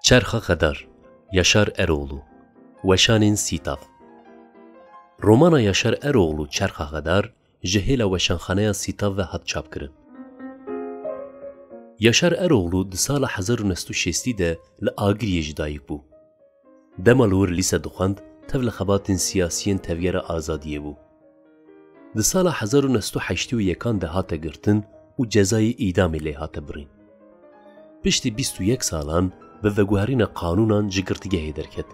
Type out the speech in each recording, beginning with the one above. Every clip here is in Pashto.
چرخ خدار یاشار اروغلو وشانین سیتاف رومانا یاشار اروغلو چرخ خدار جهیل وشانخانه سیتاف و هات چاپ کرد. یاشار اروغلو د سال 1960 ده لآگریه جدایک بو. دمالور لیسه دخاند تفل خباتین سیاسیین تغییر آزادیه بو. د سال 1981 ده هات گرتن و جزای ایدامی لی هات برین. پشتی 21 سالان به وگوهرین قانونان جگرتگه درکد.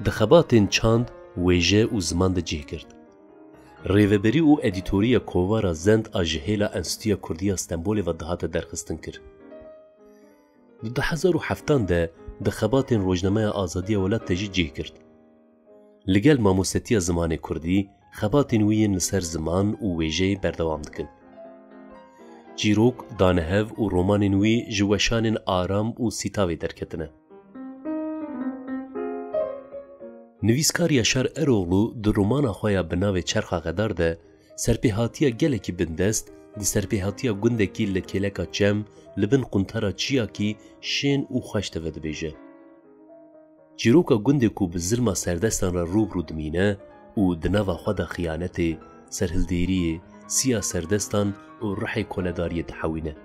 ده خباتین چاند ویجه و زمان ده جه کرد. ریوبری و ادیتوری کووارا زند آجهیلا انستیتویا کردی استانبول و دهات درخستن کرد. ده 2007 ده خباتین روزنامه آزادی ولات تجی جه کرد. لگل ماموستی زمان کردی خباتین وین لسر زمان و ویجه بردوام دکن. جیروک دانهو و رومانین وی جوشانین آرام و سیتاوی درکتنه. نویسکار یاشار اروغلو در رومانا خویا بناوی چرخا غدار ده سرپیهاتیا گلکی بندست ده سرپیهاتیا گندکی لکیلکا چم لبن قنطارا چیا کی شین و خوشت ود بیجه. جیروکا گندکو به ظلم سردستان را روبرو دمینه و دناوا خود خیانت سرهلدیری سیا سردستان و روحی کولداری تحوینه.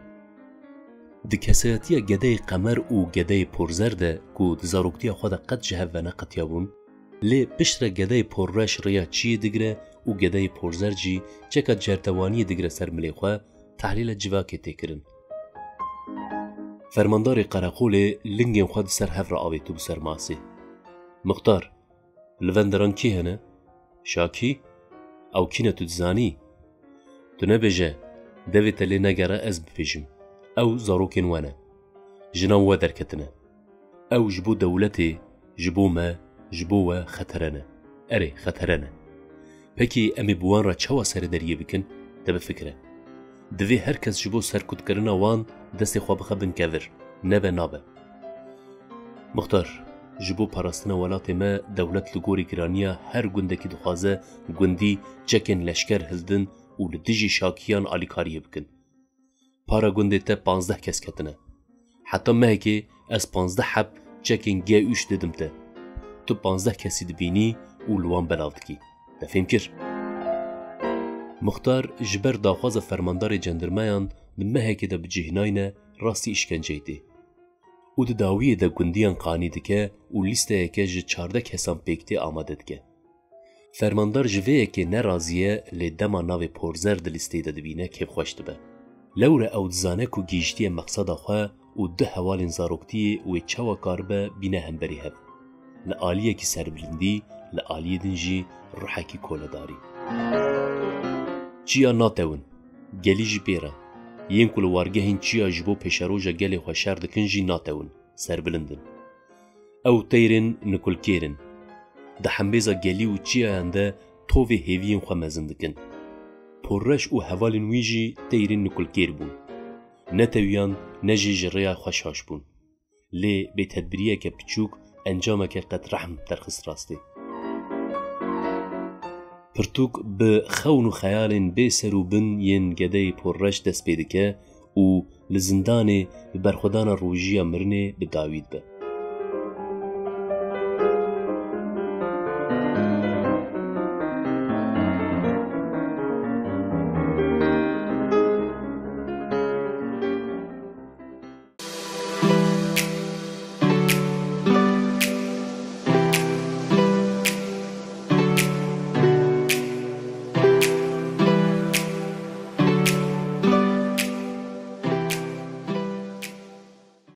د کسایتیا گدای قمر و گدای پرزرده کو د زاروکتیا خود قد جهو و نقطیابون لی پشتر گدای پررش ریا چی دگره و گدای پرزر جی چکا جرتوانی دگره سر ملیخواه تحلیل جواکی تکرن. فرماندار قراقول لنگین خود سر هف را آویتو بسر ماسی. مختار لوندران کی هنه؟ شاکی؟ او کینه تو دزانی؟ تو نبیجه دویت لی نگره از بپیجم او زاروکین وانه جناو و درکتنه او جبو دولتی جبو ما جبو و خطرانه اره خطرانه پکی امی بوان را چوا سر دریه بکن ده بفکره دوی هر کس جبو سرکوت کرنه وان دست خواه بخبن کور نبه نابه مختار جبو پاراستنه ولات ما دولت لگوری گرانیه هر گنده که دخوازه گندی چکن لشکر هلدن و لدیجی شاکیان آلیکاریه بکن. پارا گنده تا 15 کس کتنه. حتی مهکی از 15 حب چکین گه اوش دیدم تا. تو 15 کسی دبینی و لوان بلاودکی. دفهم کر. مختار جبر داخواز فرماندار جندرمایان ده مهکی ده بجهناینه راستی اشکنجه ده. او ده داویه ده گندیان قانی دکه و لیسته که جه 14 کسان پیکتی آماده دکه. فرماندار جویه که نرازیه لی دما ناوی پرزر دلیسته دبینه که خوشت به. لور او دزانه کو گیشتی مقصد خواه و ده حوالین زاروکتی و چوا کاربه بینه همبری هف. لآلیه کی سربلندی لآلیه دنجی روحه کی کولداری. چیا ناتون گلی جی پیره. ین کل وارگه هین چیا جبو پشروجا گلی خوشار دکن جی ناتون سربلندن. او تیرن نکل کیرن. ده حمبیزا گلی و چیا هنده تووی هیوین خواه مزندکن. پررش و حوالین ویجی تیرین نکل کیر بون. نتویان نجی جریا خوشهاش بون. لی به تدبیریه که پچوک انجامه که قد رحم درخست راستی. پرتوک به خون و خیالین به سرو بن ین گده پررش دست پیده که و لزندان برخودان روژی مرنه به داوید به.